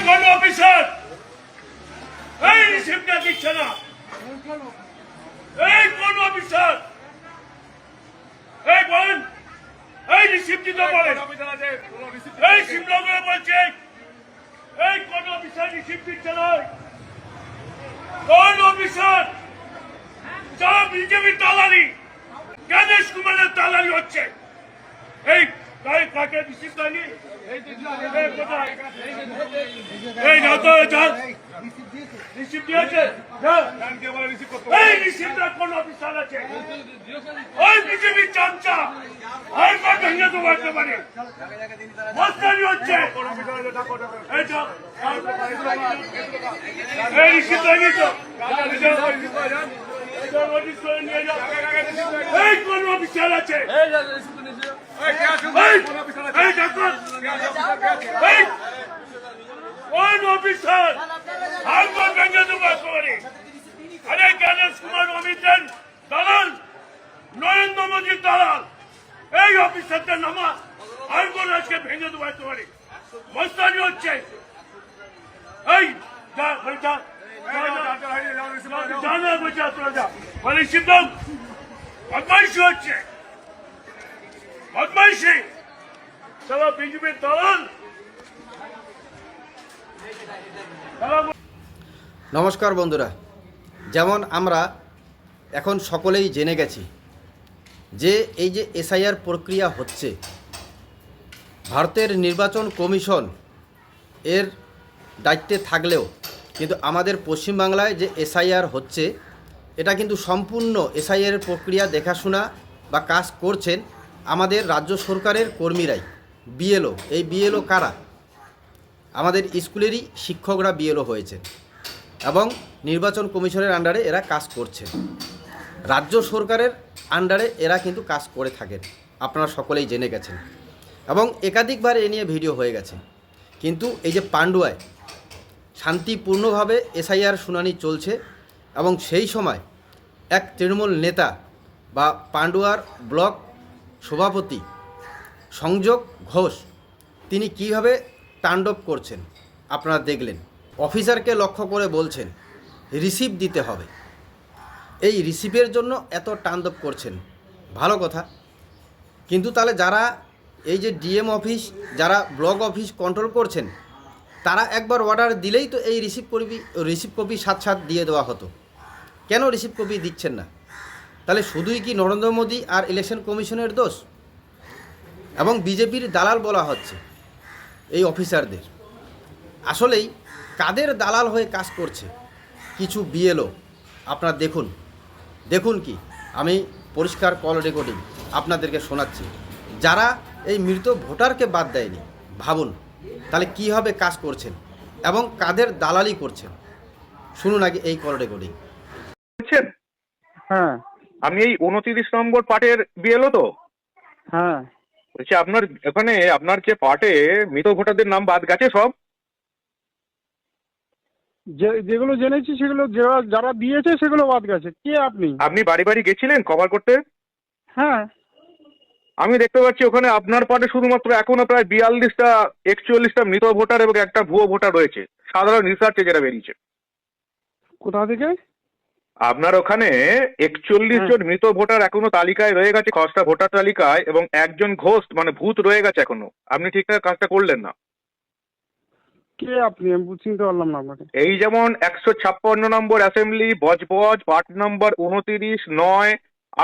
কোন অফিসার এই রিসিপ্টটা দিচ্ছে না? এই কোন অফিসার এই বলেন, এই রিসিপ্ট দিতে বলেন। এই সিমলাগুলো বলছে এই কোন অফিসার রিসিপ্ট দিচ্ছে না? কোন অফিসার? যারা বিজেপি দালালি, গণেশ কুমারের দালালি হচ্ছে। এই কাকে রিসিপ্ট দেয়নি? এই না তো রিসিপ্ট দিয়েছে। এই রিসিপ্টটা কোন অফিসার আছে? ওই বিজেপি চামচা হাইকোর্ট ভেঙে তো বলতে পারে মস্তানি হচ্ছে। এই রিসিপ্ট দেয়নি তো? এই কোন অফিসার আছে? কোন অফিসার হাইকোর্ট ভেঙে তো বলতে পারে? আরে গণেশ কুমার অমিতের দালাল, নরেন্দ্র মোদীর দালাল, এই অফিসারদের নামা হাইকোর্ট আজকে ভেঙে তো বলতে পারে মস্তানি হচ্ছে। এই যা যা জানা বোঝা তোরা যা বলে শিবদাম বদমাইশি হচ্ছে, বদমাইশি। চলো বিজেপির দালাল। নমস্কার বন্ধুরা, যেমন আমরা এখন সকলেই জেনে গেছি যে এই যে এসআইআর প্রক্রিয়া হচ্ছে, ভারতের নির্বাচন কমিশন এর দায়িত্বে থাকলেও কিন্তু আমাদের পশ্চিমবাংলায় যে এসআইআর হচ্ছে এটা কিন্তু সম্পূর্ণ এসআইআর প্রক্রিয়া দেখাশোনা বা কাজ করছেন আমাদের রাজ্য সরকারের কর্মীরাই। বিএলও, এই বিএলও কারা? আমাদের স্কুলেরই শিক্ষকরা বিএলও হয়েছে এবং নির্বাচন কমিশনের আন্ডারে এরা কাজ করছেন। রাজ্য সরকারের আন্ডারে এরা কিন্তু কাজ করে থাকেন, আপনারা সকলেই জেনে গেছেন এবং একাধিকবার এ নিয়ে ভিডিও হয়ে গেছে। কিন্তু এই যে পান্ডুয়ায় শান্তিপূর্ণভাবে এসআইআর শুনানি চলছে এবং সেই সময় এক তৃণমূল নেতা বা পান্ডুয়ার ব্লক সভাপতি সংযোগ ঘোষ তিনি কীভাবে তাণ্ডব করছেন আপনারা দেখলেন। অফিসারকে লক্ষ্য করে বলছেন রিসিপ্ট দিতে হবে। এই রিসিপ্টের জন্য এত তাণ্ডব করছেন, ভালো কথা। কিন্তু তাহলে যারা এই যে ডিএম অফিস, যারা ব্লক অফিস কন্ট্রোল করছেন, তারা একবার অর্ডার দিলেই তো এই রিসিপ্ট কপি সাথ দিয়ে দেওয়া হতো। কেন রিসিপ্ট কপি দিচ্ছেন না? তাহলে শুধুই কি নরেন্দ্র মোদী আর ইলেকশন কমিশনের দোষ? এবং বিজেপির দালাল বলা হচ্ছে এই অফিসারদের। আসলেই কাদের দালাল হয়ে কাজ করছে কিছু বিএলও? আপনারা দেখুন কি আমি পরিষ্কার কল রেকর্ডিং আপনাদেরকে শোনাচ্ছি। যারা এই মৃত ভোটারকে বাদ দেয়নি, ভাবুন তাহলে কীভাবে কাজ করছেন এবং কাদের দালালি করছেন। শুনুন আগে এই কল রেকর্ডিং। হ্যাঁ, আমি এই 29 নম্বর পার্টের বিএলও তো। হ্যাঁ, বলছি আপনার এখানে আপনার যে পার্টে মৃত ভোটারদের নাম বাদ গেছে সব? যেগুলো জেনেছি সেগুলো যারা দিয়েছে সেগুলো বাদ গেছে। কে আপনি? আপনি বাড়ি বাড়ি গেছিলেন কভার করতে? হ্যাঁ, আমি দেখতে পাচ্ছি ওখানে আপনার পার্টে শুধুমাত্র এখনো প্রায় 42টা 41টা মৃত ভোটার এবং একটা ভুয়ো ভোটার রয়েছে, সাধারণ রিসার্চে যেটা বেরিয়েছে। কোথা থেকে? আপনার ওখানে 41 জন মৃত ভোটার এখনো তালিকায় রয়ে গেছে, খসড়া ভোটার তালিকায়, এবং একজন ঘোস্ট মানে ভূত রয়ে গেছে এখনো। আপনি ঠিকঠাক কাজটা করলেন না। কে আপনি? আমি চিনতে পারলাম না আপনাকে। এই যেমন 156 নম্বর assembly Budge Budge, part number 29-9,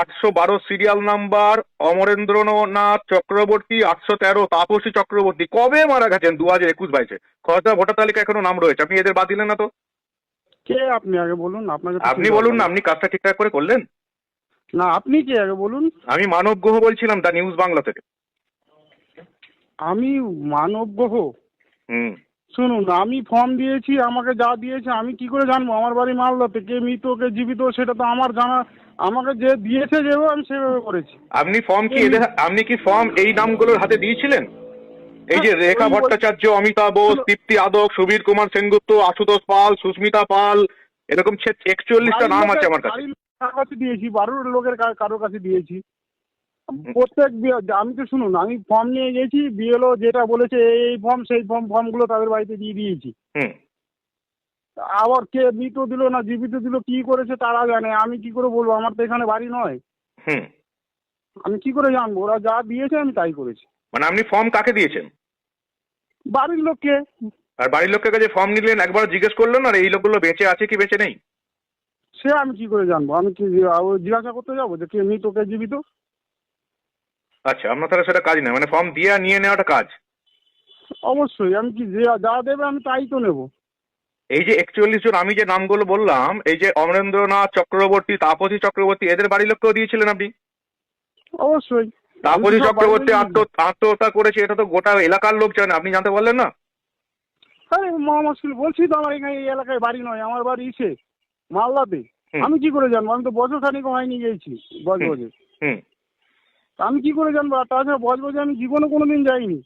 812 serial number Amarendranath Chakraborty, 813 Tapasi Chakraborty. কবে মারা গেছেন? 2021-22-এ। খসড়া ভোটার তালিকা এখনো নাম রয়েছে, আপনি এদের বাদ দিলেন না তো। কে আপনি আগে বলুন? আপনাকে আপনি বলুন না, আপনি কাজটা ঠিকঠাক করে করলেন না? আপনি কে আগে বলুন? আমি মানব গুহ বলছিলাম, দা নিউজ বাংলা থেকে। আমি মানব গ্রহ? শুনুন, আমি ফর্ম দিয়েছি, আমাকে যা দিয়েছে আমি কি করে জানবো? আমার বাড়ি মালদাতে, কে মৃত কে জীবিত সেটা তো আমার জানা। আমাকে যে দিয়েছে যেভাবে আমি সেভাবে করেছি। আপনি কি ফর্ম এই নামগুলোর হাতে দিয়েছিলেন? এই যে রেখা ভট্টাচার্য, অমিতা বোস, তৃপ্তি আদক, সুবীর কুমার সেনগুপ্ত, আশুতোষ পাল, সুস্মিতা পাল, এরকম 41টা নাম আছে আমার কাছে। কারো কাছে দিয়েছি, 12 লোকের কারো কাছে দিয়েছি। প্রত্যেক আমি তো শুনুন, আমি ফর্ম নিয়ে গেছি, বিএলও যেটা বলেছে এই ফর্ম সেই ফর্মগুলো তাদের বাড়িতে দিয়ে দিয়েছি। হুম। আবার কে মৃত দিল না জীবিত দিল কি করেছে তারা জানে, আমি কি করে বলবো? আমার তো এখানে বাড়ি নয়, হুম। আমি কি করে জানবো? ওরা যা দিয়েছে আমি তাই করেছি। মানে আপনি ফর্ম কাকে দিয়েছেন? বাড়ির লোককে। আর বাড়ির লোকের কাছে ফর্ম নিলেন, একবার জিজ্ঞেস করলেন আর এই লোকগুলো বেঁচে আছে কি বেঁচে নেই? সে আমি কি করে জানবো? আমি কি জিজ্ঞাসা করতে যাবো যে কে মৃত কে জীবিত? আচ্ছা, আপনার তাহলে সেটা কাজ না, মানে ফর্ম দিয়ে নিয়ে নেওয়াটা কাজ। অবশ্যই আমি কি যা দেবে আমি তাই তো নেবো। এই যে 41 জন আমি যে নামগুলো বললাম, এই যে অমরেন্দ্রনাথ চক্রবর্তী, তাপসী চক্রবর্তী, এদের বাড়ির লোককেও দিয়েছিলেন আপনি? অবশ্যই। তাপসী আমি তো সব চক্রবর্তী বাড়িতেই আত্মহত্যা করেছে, এটা তো গোটা এলাকার লোক জানে, আপনি জানতে পারলেন না? আরে মহা মুশকিল, বলছি তো আমার এখানে এই এলাকায় বাড়ি নয়, আমার বাড়ি ইসে মালদাতে। হুম। আমি কি করে জানবো? আমি তো বছর খানিক হয়নি গেছি বজবজে। হুম। আমি কি করে জানবো? আর তাছাড়া বজবজে আমি জীবনে কোনোদিন যাইনি।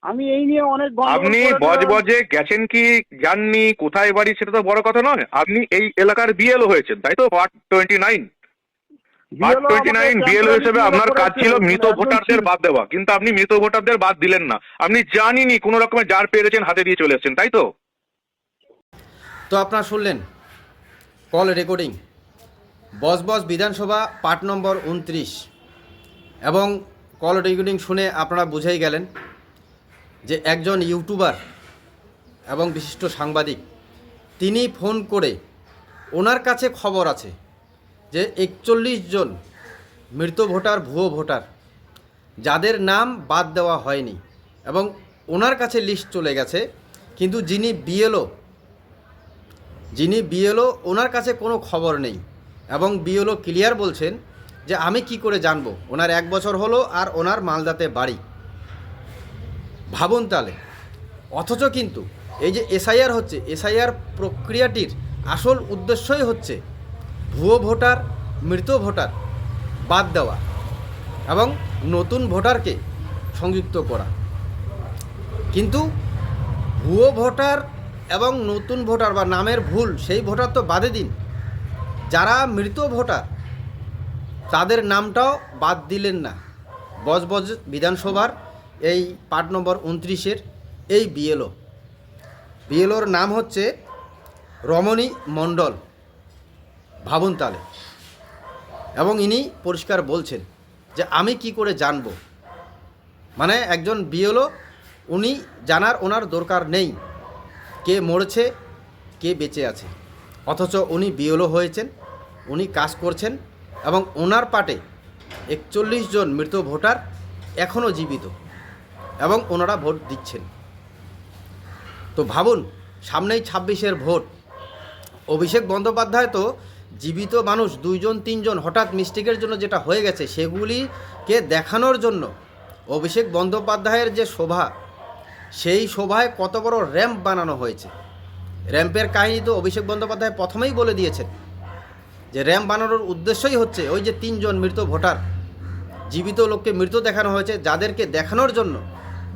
আমি এই নিয়ে অনেক আপনি বজবজে গেছেন কি যাননি, কোথায় বাড়ি, সেটা তো বড় কথা নয়। আপনি এই এলাকার বিএলও হয়েছেন, তাই তো? পার্ট 29 বিএলও হিসেবে আপনার কাজ ছিল মৃত ভোটারদের বাদ দেওয়া, কিন্তু আপনি মৃত ভোটারদের বাদ দিলেন না। আপনি জানিনি কোন রকমের যার পেরেছেন হাতে দিয়ে চলে এসেছেন, তাই তো? তো আপনারা শুনলেন কল রেকর্ডিং, বজবজ বিধানসভা পার্ট নম্বর 29, এবং কল রেকর্ডিং শুনে আপনারা বুঝেই গেলেন যে একজন ইউটিউবার এবং বিশিষ্ট সাংবাদিক তিনি ফোন করে ওনার কাছে খবর আছে যে 41 জন মৃত ভোটার, ভুয়ো ভোটার যাদের নাম বাদ দেওয়া হয়নি, এবং ওনার কাছে লিস্ট চলে গেছে, কিন্তু যিনি বিএলও ওনার কাছে কোনো খবর নেই। এবং বিএলও ক্লিয়ার বলছেন যে আমি কি করে জানবো, ওনার 1 বছর হলো আর ওনার মালদাতে বাড়ি। ভাবুন তাহলে। অথচ কিন্তু এই যে এসআইআর হচ্ছে, এসআইআর প্রক্রিয়াটির আসল উদ্দেশ্যই হচ্ছে ভুয়ো ভোটার, মৃত ভোটার বাদ দেওয়া এবং নতুন ভোটারকে সংযুক্ত করা। কিন্তু ভুয়ো ভোটার এবং নতুন ভোটার বা নামের ভুল, সেই ভোটার তো বাদে দিন, যারা মৃত ভোটার তাদের নামটাও বাদ দিলেন না। বজবজ বিধানসভার এই পার্ট নম্বর 29-এর এই বিএলওর নাম হচ্ছে রমণী মণ্ডল। ভাবুন তাহলে। এবং ইনি পরিষ্কার বলছেন যে আমি কি করে জানব, মানে একজন বিএলও উনি জানার ওনার দরকার নেই কে মরেছে কে বেঁচে আছে, অথচ উনি বিএলও হয়েছেন, উনি কাজ করছেন এবং ওনার পাটে 41 জন মৃত ভোটার এখনও জীবিত এবং ওনারা ভোট দিচ্ছেন। তো ভাবুন, সামনেই 26-এর ভোট। অভিষেক বন্দ্যোপাধ্যায় তো জীবিত মানুষ 2 জন 3 জন হঠাৎ মিস্টেকের জন্য যেটা হয়ে গেছে সেগুলিকে দেখানোর জন্য অভিষেক বন্দ্যোপাধ্যায়ের যে সভা, সেই সভায় কত বড় র্যাম্প বানানো হয়েছে। র্যাম্পের কাহিনী তো অভিষেক বন্দ্যোপাধ্যায় প্রথমেই বলে দিয়েছেন যে র্যাম্প বানানোর উদ্দেশ্যই হচ্ছে ওই যে 3 জন মৃত ভোটার, জীবিত লোককে মৃত দেখানো হয়েছে, যাদেরকে দেখানোর জন্য,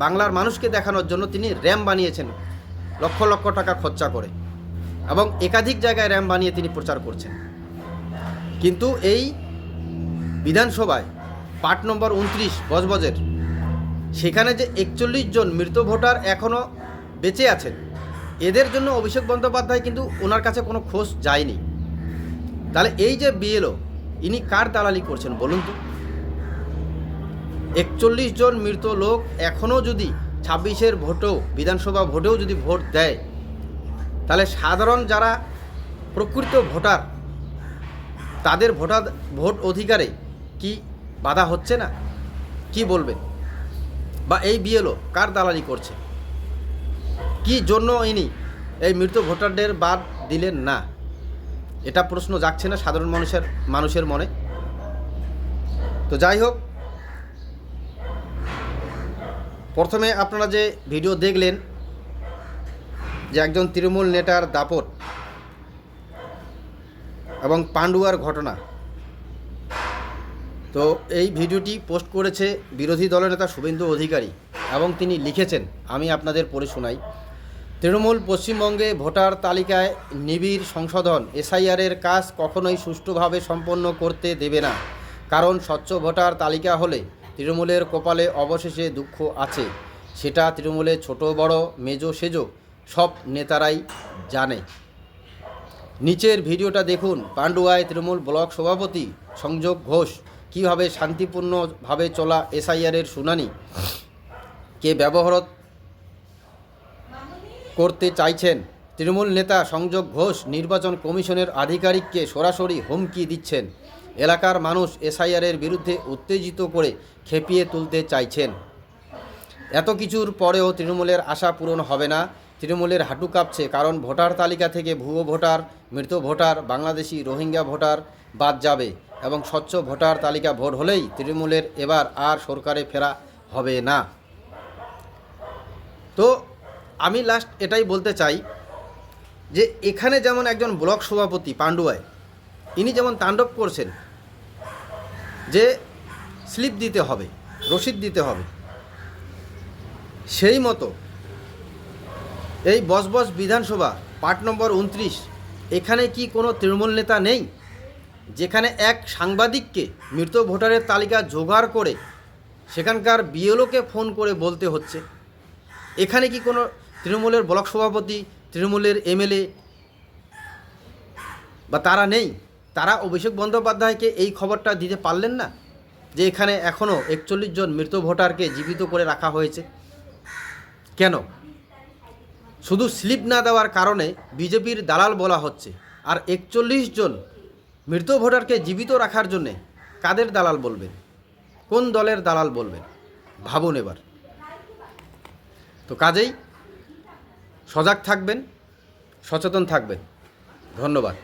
বাংলার মানুষকে দেখানোর জন্য তিনি র্যাম্প বানিয়েছেন লক্ষ লক্ষ টাকা খরচা করে, এবং একাধিক জায়গায় র্যাম্প বানিয়ে তিনি প্রচার করছেন। কিন্তু এই বিধানসভায় পার্ট নম্বর 29 বজবজের, সেখানে যে 41 জন মৃত ভোটার এখনও বেঁচে আছেন, এদের জন্য অভিষেক বন্দ্যোপাধ্যায় কিন্তু ওনার কাছে কোনো খোঁজ যায়নি। তাহলে এই যে বিএলও, ইনি কার দালালি করছেন বলুন তো? 41 জন মৃত লোক এখনও যদি 26-এর ভোটেও, বিধানসভা ভোটেও যদি ভোট দেয়, তাহলে সাধারণ যারা প্রকৃত ভোটার তাদের ভোট অধিকারে কি বাধা হচ্ছে না? কি বলবেন? বা এই বিএলও কার দালালি করছে? কি জন্য ইনি এই মৃত ভোটারদের বাদ দিলেন না? এটা প্রশ্ন জাগছে না সাধারণ মানুষের মনে? তো যাই হোক, প্রথমে আপনারা যে ভিডিও দেখলেন যে একজন তৃণমূল নেতার দাপট এবং পান্ডুয়ার ঘটনা, তো এই ভিডিওটি পোস্ট করেছে বিরোধী দলনেতা শুভেন্দু অধিকারী, এবং তিনি লিখেছেন, আমি আপনাদের পড়ে শোনাই। তৃণমূল পশ্চিমবঙ্গে ভোটার তালিকায় নিবিড় সংশোধন, এসআইআরের কাজ কখনোই সুষ্ঠুভাবে সম্পন্ন করতে দেবে না, কারণ স্বচ্ছ ভোটার তালিকা হলে তৃণমূলের কপালে অবশেষে দুঃখ আছে, সেটা তৃণমূলের ছোট বড় মেজো সেজো সব নেতারাই জানে। নিচের ভিডিওটা দেখুন। পান্ডুয়ায় তৃণমূল ব্লক সভাপতি সংযোগ ঘোষ কীভাবে শান্তিপূর্ণভাবে চলা এসআইআরের শুনানি কে ব্যবহার করতে চাইছেন। তৃণমূল নেতা সংযোগ ঘোষ নির্বাচন কমিশনের আধিকারিককে সরাসরি হুমকি দিচ্ছেন। এলাকার মানুষ এসআইআরের বিরুদ্ধে উত্তেজিত করে খেপিয়ে তুলতে চাইছেন। এত কিছুর পরেও তৃণমূলের আশা পূরণ হবে না। তৃণমূলের হাঁটু কাঁপছে, কারণ ভোটার তালিকা থেকে ভুয়ো ভোটার, মৃত ভোটার, বাংলাদেশি রোহিঙ্গা ভোটার বাদ যাবে এবং স্বচ্ছ ভোটার তালিকা ভোট হলেই তৃণমূলের এবার আর সরকারে ফেরা হবে না। তো আমি লাস্ট এটাই বলতে চাই যে এখানে যেমন একজন ব্লক সভাপতি পান্ডুয়ায়, ইনি যেমন তাণ্ডব করছেন যে স্লিপ দিতে হবে, রসিদ দিতে হবে, সেই মতো এই বজবজ বিধানসভা পার্ট নম্বর 29 এখানে কি কোনো তৃণমূল নেতা নেই, যেখানে এক সাংবাদিককে মৃত ভোটারের তালিকা জোগাড় করে সেখানকার বিএলওকে ফোন করে বলতে হচ্ছে? এখানে কি কোনো তৃণমূলের ব্লক সভাপতি, তৃণমূলের এমএলএ বা তারা নেই? তারা অভিষেক বন্দ্যোপাধ্যায়কে এই খবরটা দিতে পারলেন না যে এখানে এখনও 41 জন মৃত ভোটারকে জীবিত করে রাখা হয়েছে? কেন? শুধু স্লিপ না দেওয়ার কারণে বিজেপির দালাল বলা হচ্ছে, আর 41 জন মৃত ভোটারকে জীবিত রাখার জন্যে কাদের দালাল বলবেন? কোন দলের দালাল বলবেন? ভাবুন এবার। তো কাজেই সজাগ থাকবেন, সচেতন থাকবেন। ধন্যবাদ।